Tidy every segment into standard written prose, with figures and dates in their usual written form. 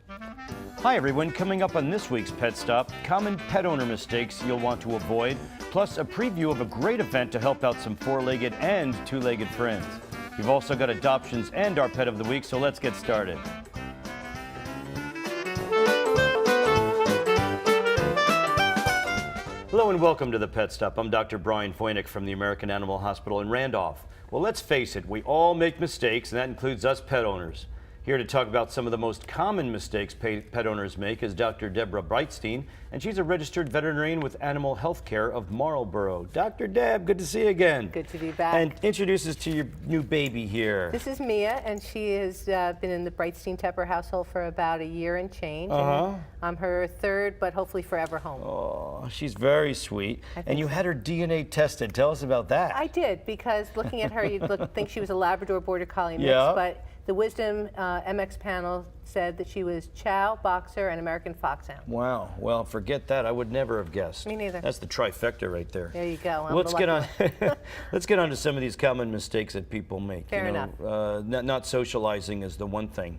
Hi everyone, coming up on this week's Pet Stop, common pet owner mistakes you'll want to avoid, plus a preview of a great event to help out some four-legged and two-legged friends. We've also got adoptions and our pet of the week, so let's get started. Hello and welcome to the Pet Stop. I'm Dr. Brian Foynick from the American Animal Hospital in Randolph. Well, let's face it, we all make mistakes, and that includes us pet owners. Here to talk about some of the most common mistakes pet owners make is Dr. Deborah Breitstein, and she's a registered veterinarian with Animal Health Care of Marlboro. Dr. Deb, good to see you again. Good to be back. And introduce us to your new baby here. This is Mia, and she has been in the Breitstein-Tepper household for about a year and change. And I'm her third, but hopefully forever home. Oh, she's very sweet. And you had her DNA tested. Tell us about that. I did, because looking at her, you'd think she was a Labrador Border Collie mix, Yeah. but the Wisdom MX panel said that she was Chow, Boxer, and American Foxhound. Wow. Well, forget that. I would never have guessed. Me neither. That's the trifecta right there. There you go. Well, let's get on. Let's get on to some of these common mistakes that people make. Fair enough. Not socializing is the one thing.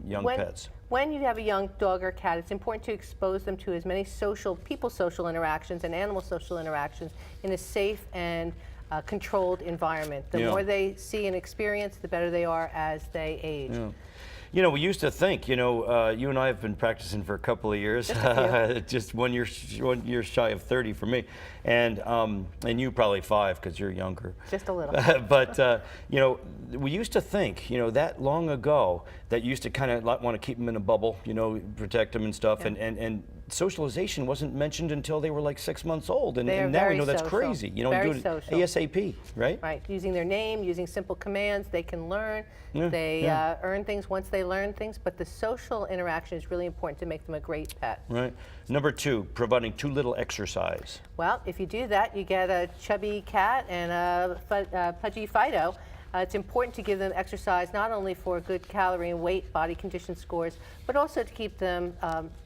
Young pets. When you have a young dog or cat, it's important to expose them to as many social interactions and animal social interactions in a safe and controlled environment. The more they see and experience, the better they are as they age. Yeah. You know, we used to think, you and I have been practicing for a couple of years, just one year shy of 30 for me, and you probably 5 because you're younger. Just a little. But, we used to think, that long ago, that you used to kind of want to keep them in a bubble, protect them and stuff, and socialization wasn't mentioned until they were like 6 months old, and now we know that's crazy. You don't do it ASAP, right? Right, using their name, using simple commands, they can learn. They earn things once they learn things, but the social interaction is really important to make them a great pet. Right. Number 2, providing too little exercise. Well, if you do that, you get a chubby cat and a pudgy Fido. It's important to give them exercise not only for good calorie and weight, body condition scores, but also to keep them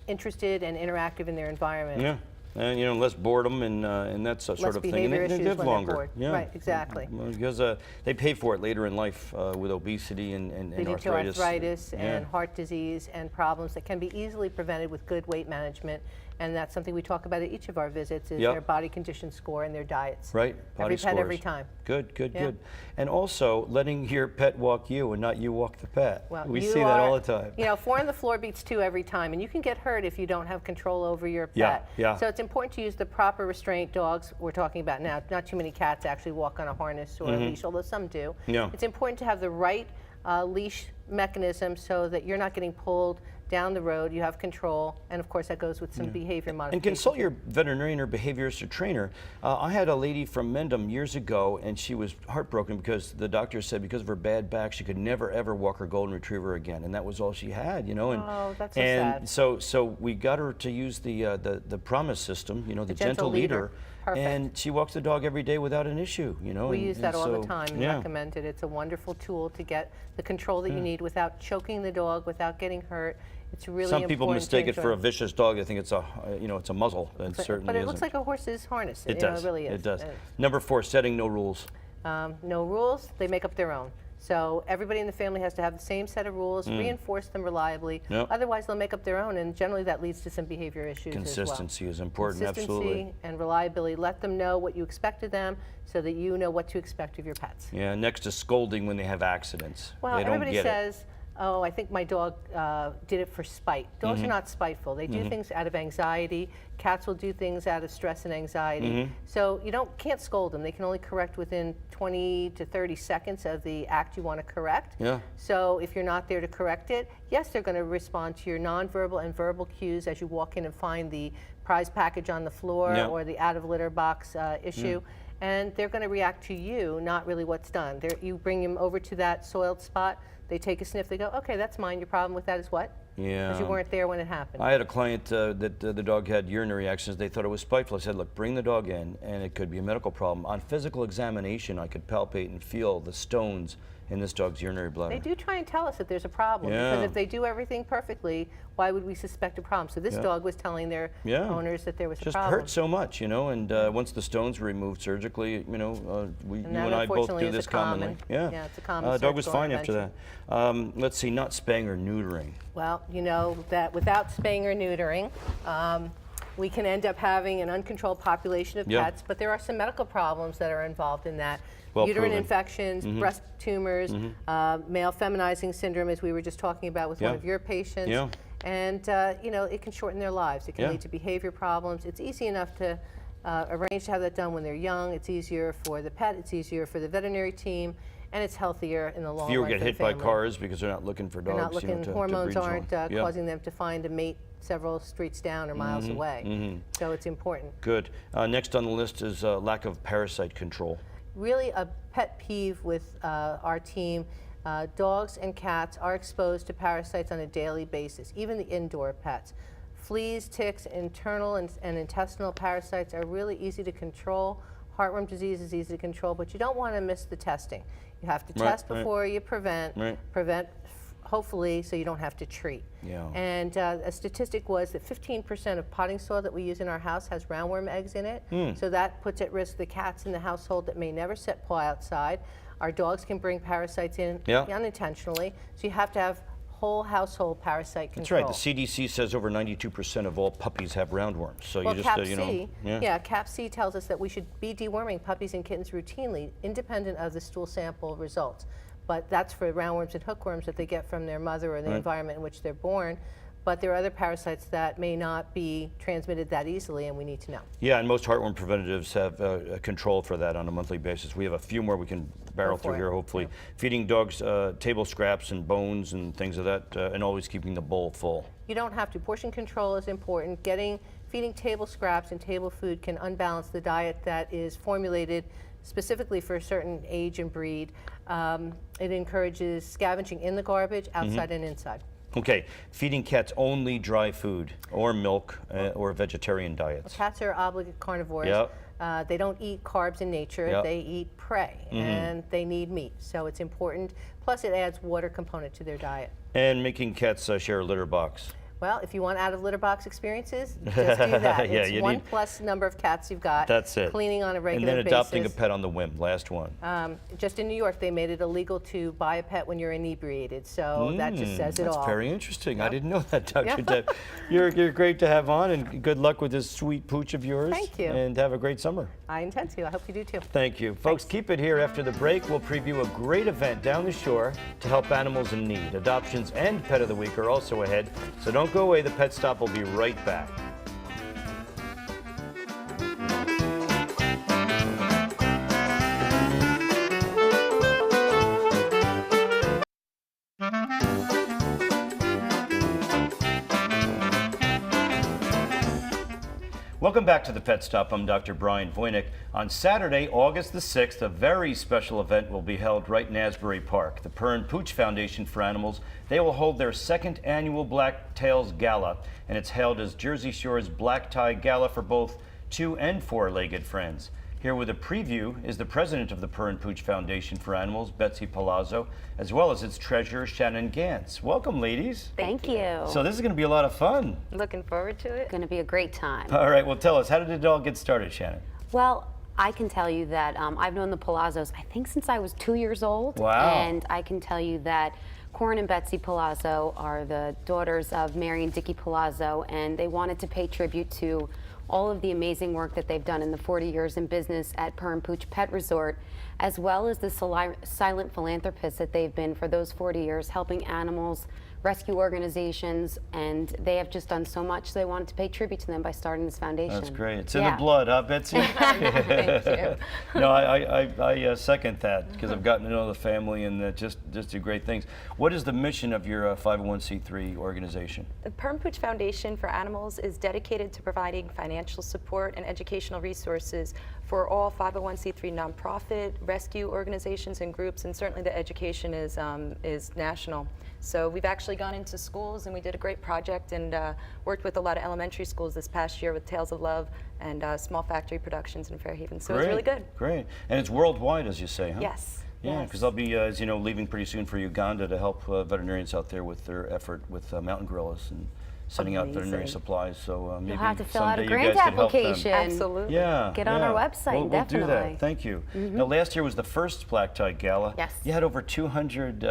interested and interactive in their environment. Yeah. And less boredom and that sort of thing. And they live longer. Yeah. Right, exactly. Because they pay for it later in life with obesity and arthritis. Arthritis and heart disease and problems that can be easily prevented with good weight management. And that's something we talk about at each of our visits, is their body condition score and their diets. Right, body scores. Every pet, every time. Good, good, good. And also letting your pet walk you and not you walk the pet. Well, we see that all the time. 4 on the floor beats 2 every time, and you can get hurt if you don't have control over your pet. Yeah. So it's important to use the proper restraint. Dogs we're talking about now. Not too many cats actually walk on a harness or a leash, although some do. Yeah. It's important to have the right leash mechanism so that you're not getting pulled down the road, you have control, and of course that goes with some behavior modification. And consult your veterinarian or behaviorist or trainer. I had a lady from Mendham years ago, and she was heartbroken because the doctor said because of her bad back, she could never ever walk her golden retriever again, and that was all she had, And, oh, that's so sad. So we got her to use the Promise system, the gentle leader. Perfect. And she walks the dog every day without an issue, We use that all the time and recommend it. It's a wonderful tool to get the control that you need without choking the dog, without getting hurt. It's really important. Some people mistake it for a vicious dog. They think it's a muzzle. It certainly but it isn't. looks like a horse's harness. It does. It really is. It does. Number 4, setting no rules. No rules. They make up their own. So everybody in the family has to have the same set of rules, reinforce them reliably. Otherwise, they'll make up their own, and generally that leads to some behavior issues Consistency as well. is important, absolutely. Consistency and reliability. Let them know what you expect of them so that you know what to expect of your pets. Yeah, next to scolding when they have accidents. Well, they don't everybody get says, oh, I think my dog did it for spite. Dogs are not spiteful. They do things out of anxiety. Cats will do things out of stress and anxiety. So you can't scold them. They can only correct within 20 to 30 seconds of the act you want to correct. Yeah. So if you're not there to correct it, yes, they're going to respond to your nonverbal and verbal cues as you walk in and find the prize package on the floor or the out of litter box issue. And they're going to react to you, not really what's done. You bring them over to that soiled spot, they take a sniff, they go, okay, that's mine. Your problem with that is what? Yeah. Because you weren't there when it happened. I had a client that the dog had urinary actions. They thought it was spiteful. I said, look, bring the dog in, and it could be a medical problem. On physical examination, I could palpate and feel the stones in this dog's urinary bladder. They do try and tell us that there's a problem, Yeah. because if they do everything perfectly, why would we suspect a problem? So this dog was telling their owners that there was a Just problem. hurt so much, you know, and once the stones were removed surgically, you know, you and I both unfortunately, do is this a common- commonly. yeah, it's a common dog was surgical fine after that. Let's see, not spaying or neutering. Well, you know that without spaying or neutering, we can end up having an uncontrolled population of pets, but there are some medical problems that are involved in that. Well Uterine proven. infections, breast tumors, male feminizing syndrome, as we were just talking about with one of your patients. Yeah. And, you know, it can shorten their lives. It can lead to behavior problems. It's easy enough to arrange to have that done when they're young. It's easier for the pet. It's easier for the veterinary team. And it's healthier in the long run Fewer for get the hit by family. cars because they're not looking for dogs. They're not you know, looking, to hormones breed aren't on. causing them to find a mate several streets down or miles away. So it's important. Good. Next on the list is lack of parasite control. Really a pet peeve with our team. Dogs and cats are exposed to parasites on a daily basis, even the indoor pets. Fleas, ticks, internal and intestinal parasites are really easy to control. Heartworm disease is easy to control, but you don't want to miss the testing. You have to test before you prevent, hopefully so you don't have to treat. Yeah. And a statistic was that 15% of potting soil that we use in our house has roundworm eggs in it. So that puts at risk the cats in the household that may never set paw outside. Our dogs can bring parasites in unintentionally, so you have to have whole household parasite control. That's right. The CDC says over 92% of all puppies have roundworms. So Well, you just, Cap you know, C, Cap C tells us that we should be deworming puppies and kittens routinely, independent of the stool sample results. But that's for roundworms and hookworms that they get from their mother or the environment in which they're born. But there are other parasites that may not be transmitted that easily, and we need to know. Yeah, and most heartworm preventatives have a control for that on a monthly basis. We have a few more we can barrel through here, hopefully. Feeding dogs table scraps and bones and things of that, and always keeping the bowl full. You don't have to. Portion control is important. Feeding table scraps and table food can unbalance the diet that is formulated specifically for a certain age and breed. It encourages scavenging in the garbage, outside and inside. Okay, feeding cats only dry food or milk or vegetarian diets. Cats are obligate carnivores. They don't eat carbs in nature. They eat prey, and they need meat. So it's important. Plus, it adds water component to their diet. And making cats share a litter box. Well, if you want out of litter box experiences, just do that. It's one plus number of cats you've got. That's it. Cleaning on a regular basis. And then adopting a basis. pet on the whim, last one. Just in New York, they made it illegal to buy a pet when you're inebriated. So that just says it all. That's very interesting. I didn't know that, Dr. Deb. You're great to have on, and good luck with this sweet pooch of yours. Thank you. And have a great summer. I intend to. I hope you do too. Thank you. Folks, keep it here. After the break, we'll preview a great event down the shore to help animals in need. Adoptions and Pet of the Week are also ahead, so don't go away. The Pet Stop will be right back. Welcome back to the Pet Stop. I'm Dr. Brian Voynick. On Saturday, August the 6th, a very special event will be held right in Asbury Park. The Purr and Pooch Foundation for Animals, they will hold their second annual Black Tails Gala, and it's held as Jersey Shore's Black Tie Gala for both two- and four-legged friends. Here with a preview is the president of the Purr and Pooch Foundation for Animals, Betsy Palazzo, as well as its treasurer, Shannon Gantz. Welcome, ladies. Thank you. So this is going to be a lot of fun. Looking forward to it. Going to be a great time. All right, well, tell us, how did it all get started, Shannon? Well, I can tell you that I've known the Palazzos, I think, since I was 2 years old. Wow. And I can tell you that Corin and Betsy Palazzo are the daughters of Mary and Dickie Palazzo, and they wanted to pay tribute to all of the amazing work that they've done in the 40 years in business at Purr and Pooch Pet Resort, as well as the silent philanthropists that they've been for those 40 years, helping animals, rescue organizations, and they have just done so much. So they wanted to pay tribute to them by starting this foundation. That's great. It's in the blood, huh, Betsy? Thank you. No, I second that because I've gotten to know the family and just do great things. What is the mission of your 501c3 organization? The Purr and Pooch Foundation for Animals is dedicated to providing financial support and educational resources for all 501c3 nonprofit rescue organizations and groups, and certainly the education is national. So we've actually gone into schools, and we did a great project and worked with a lot of elementary schools this past year with Tales of Love and Small Factory Productions in Fairhaven. So it was really good. Great. And it's worldwide, as you say, huh? Yes. Yeah, because I'll be, as you know, leaving pretty soon for Uganda to help veterinarians out there with their effort with mountain gorillas and sending out veterinary supplies. So maybe You'll have to fill out a someday grant you guys could help them. application. Absolutely. Yeah. Get on our website, We'll do definitely. that. Thank you. Now, last year was the first Black Tie Gala. Yes. You had over 200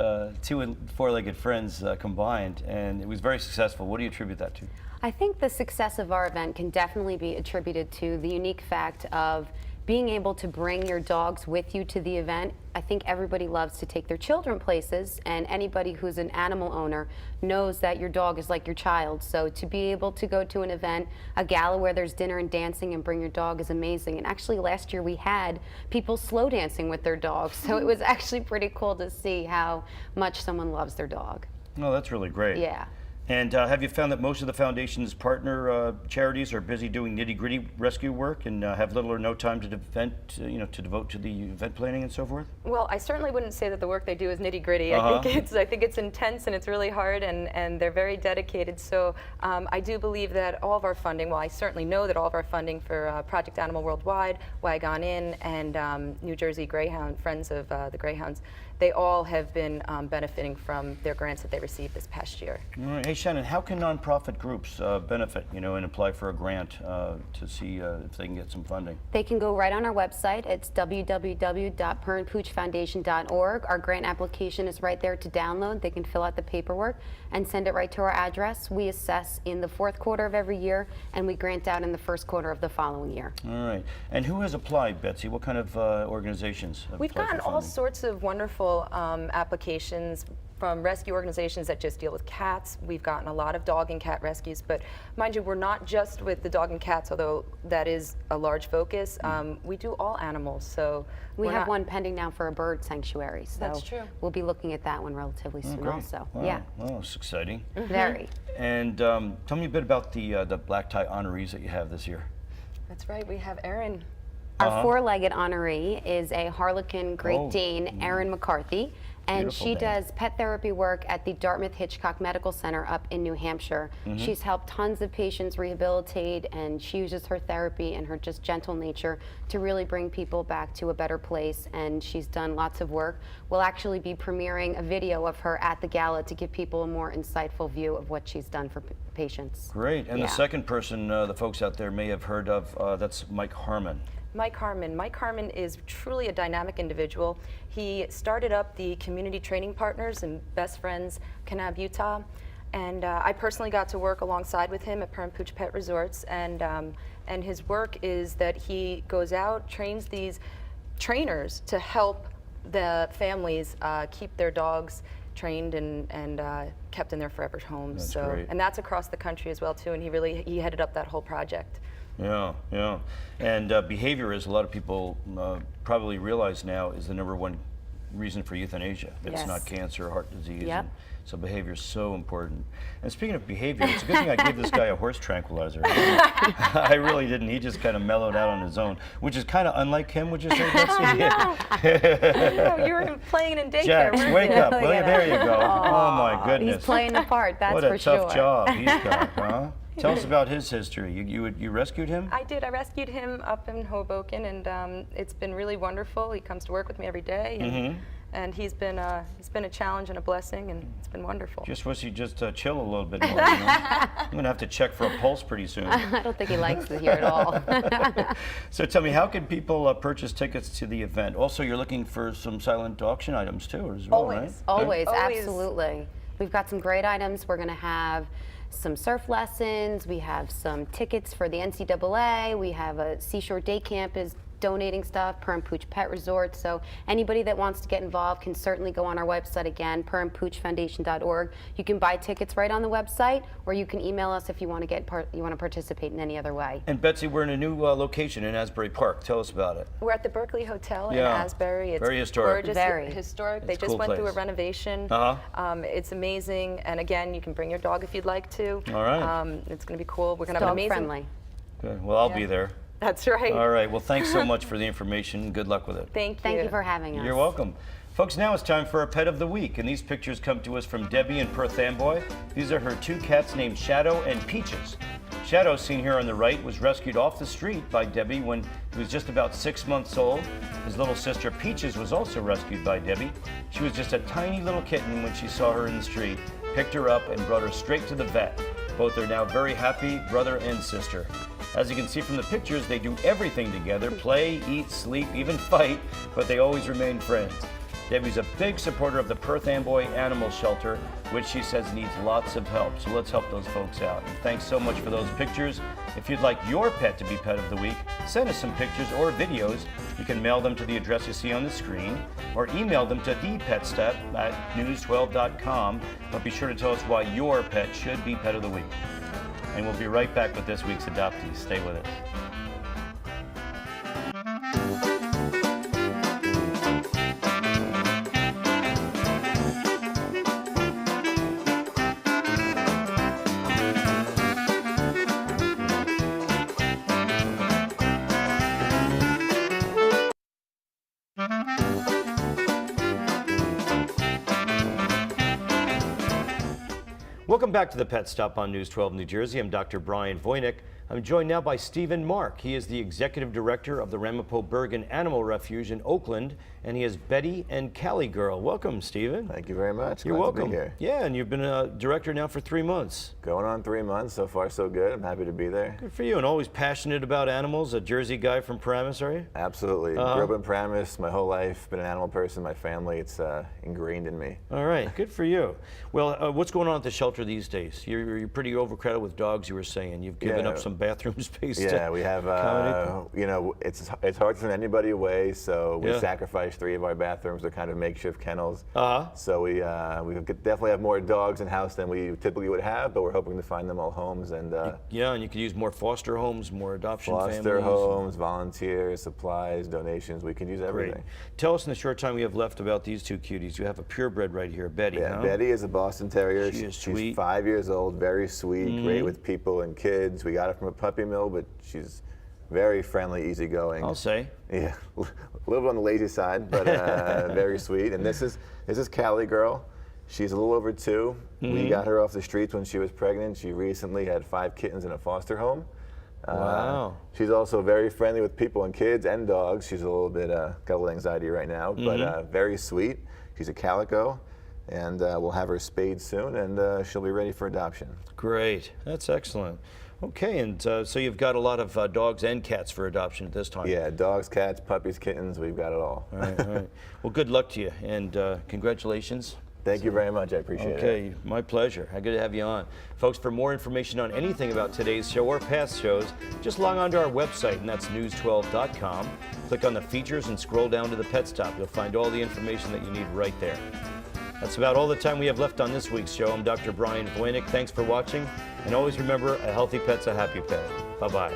two- and four-legged friends combined, and it was very successful. What do you attribute that to? I think the success of our event can definitely be attributed to the unique fact of being able to bring your dogs with you to the event. I think everybody loves to take their children places, and anybody who's an animal owner knows that your dog is like your child. So to be able to go to an event, a gala where there's dinner and dancing and bring your dog is amazing. And actually last year we had people slow dancing with their dogs. So it was actually pretty cool to see how much someone loves their dog. Oh, that's really great. Yeah. And have you found that most of the foundation's partner charities are busy doing nitty-gritty rescue work and have little or no time to devote to the event planning and so forth? Well, I certainly wouldn't say that the work they do is nitty-gritty. I think it's intense and it's really hard, and they're very dedicated. So I do believe that all of our funding, well, I certainly know that all of our funding for Project Animal Worldwide, Wagon Inn, and New Jersey Greyhound, Friends of the Greyhounds, they all have been benefiting from their grants that they received this past year. All right. Hey, Shannon, how can nonprofit groups benefit, and apply for a grant to see if they can get some funding? They can go right on our website. It's www.perandpoochfoundation.org. Our grant application is right there to download. They can fill out the paperwork and send it right to our address. We assess in the fourth quarter of every year, and we grant out in the first quarter of the following year. All right. And who has applied, Betsy? What kind of organizations have We've applied for gotten all funding? sorts of wonderful applications from rescue organizations that just deal with cats. We've gotten a lot of dog and cat rescues, but mind you, we're not just with the dog and cats, although that is a large focus. We do all animals, so We we're have not- one pending now for a bird sanctuary, so That's true. we'll be looking at that one relatively soon Great. also. Wow. Yeah, Well, it's exciting. very. And tell me a bit about the Black Tie honorees that you have this year. That's right, we have Erin. Our four-legged honoree is a Harlequin Great Oh. Dane, Erin McCarthy, and Beautiful she name. does pet therapy work at the Dartmouth Hitchcock Medical Center up in New Hampshire. She's helped tons of patients rehabilitate, and she uses her therapy and her just gentle nature to really bring people back to a better place, and she's done lots of work. We'll actually be premiering a video of her at the gala to give people a more insightful view of what she's done for patients. Great. And Yeah. the second person the folks out there may have heard of, that's Mike Harmon. Mike Harmon is truly a dynamic individual. He started up the Community Training Partners and Best Friends Kanab, Utah, and I personally got to work alongside with him at Per and Pooch Pet Resorts, and his work is that he goes out, trains these trainers to help the families keep their dogs trained and kept in their forever homes. That's great. And that's across the country as well too, and he headed up that whole project. Yeah, yeah. And behavior, as a lot of people probably realize now, is the #1 reason for euthanasia. It's Yes. not cancer or heart disease. Yep. And so behavior is so important. And speaking of behavior, it's a good thing I gave this guy a horse tranquilizer. I really didn't. He just kind of mellowed out on his own, which is kind of unlike him, would you say, Betsy? Oh, you were playing in daycare, Jax, weren't wake you? up, will you? There you go. Oh my goodness. He's playing the part, that's what for a sure. tough job he's got, huh? Tell us about his history. You rescued him? I did. I rescued him up in Hoboken, and it's been really wonderful. He comes to work with me every day, and he's been a challenge and a blessing, and it's been wonderful. Just wish he'd just chill a little bit more. I'm going to have to check for a pulse pretty soon. I don't think he likes it here at all. So tell me, how can people purchase tickets to the event? Also, you're looking for some silent auction items too, as well, right? Always, Always. absolutely. We've got some great items. We're going to have some surf lessons. We have some tickets for the NCAA. We have a Seashore Day Camp is donating stuff, Per and Pooch Pet Resort. So anybody that wants to get involved can certainly go on our website again, perandpoochfoundation.org. You can buy tickets right on the website, or you can email us if you want to participate in any other way. And Betsy, we're in a new location in Asbury Park. Tell us about it. We're at the Berkeley Hotel in Yeah. Asbury. It's Very historic. gorgeous, Very. historic. It's They a just cool went through a place. renovation. It's amazing, and again, you can bring your dog if you'd like to. All right. It's going to be cool. We're going to have an Dog amazing. friendly. Good. Well, I'll be there. That's right. All right. Well, thanks so much for the information. Good luck with it. Thank you. Thank you for having us. You're welcome. Folks, now it's time for our Pet of the Week, and these pictures come to us from Debbie in Perth Amboy. These are her two cats named Shadow and Peaches. Shadow, seen here on the right, was rescued off the street by Debbie when he was just about 6 months old. His little sister Peaches was also rescued by Debbie. She was just a tiny little kitten when she saw her in the street, picked her up and brought her straight to the vet. Both are now very happy, brother and sister. As you can see from the pictures, they do everything together, play, eat, sleep, even fight, but they always remain friends. Debbie's a big supporter of the Perth Amboy Animal Shelter, which she says needs lots of help. So let's help those folks out. And thanks so much for those pictures. If you'd like your pet to be Pet of the Week, send us some pictures or videos. You can mail them to the address you see on the screen or email them to thepetstep@news12.com. But be sure to tell us why your pet should be Pet of the Week. And we'll be right back with this week's adoptees. Stay with us. Welcome back to the Pet Stop on News 12 New Jersey. I'm Dr. Brian Voynick. I'm joined now by Stephen Mark. He is the Executive Director of the Ramapo Bergen Animal Refuge in Oakland, and he is Betty and Callie Girl. Welcome, Stephen. Thank you very much. You're Glad welcome. to be here. Yeah, and you've been a director now for 3 months. Going on 3 months. So far, so good. I'm happy to be there. Good for you, and always passionate about animals. A Jersey guy from Paramus, are you? Absolutely. Grew up in Paramus my whole life. Been an animal person. My family. It's ingrained in me. All right, good for you. Well, what's going on at the shelter these days? You're pretty overcrowded with dogs, you were saying. You've given up some bathroom space. Yeah, we have. You know, it's hard to send anybody away, so we sacrificed 3 of our bathrooms to kind of makeshift kennels. So we definitely have more dogs in house than we typically would have, but we're hoping to find them all homes and. Yeah, and you could use more foster homes, more adoption families. Foster homes, volunteers, supplies, donations. We can use everything. Great. Tell us in the short time we have left about these 2 cuties. You have a purebred right here, Betty. Yeah, huh? Betty is a Boston Terrier. She is She's sweet. 5 years old, very sweet, great with people and kids. We got her from a puppy mill, but she's very friendly, easygoing. I'll say. Yeah, a little bit on the lazy side, but very sweet. And this is Callie Girl. She's a little over 2. We got her off the streets when she was pregnant. She recently had 5 kittens in a foster home. Wow. She's also very friendly with people and kids and dogs. She's a little bit, got a little anxiety right now, but very sweet. She's a calico, and we'll have her spayed soon, and she'll be ready for adoption. Great, that's excellent. Okay, and so you've got a lot of dogs and cats for adoption at this time. Yeah, dogs, cats, puppies, kittens, we've got it all. All right, all right. Well, good luck to you, and congratulations. Thank you very much, I appreciate it. Okay, my pleasure. How good to have you on. Folks, for more information on anything about today's show or past shows, just log on to our website, and that's news12.com. Click on the features and scroll down to the Pet Stop. You'll find all the information that you need right there. That's about all the time we have left on this week's show. I'm Dr. Brian Voynick. Thanks for watching, and always remember, a healthy pet's a happy pet. Bye-bye.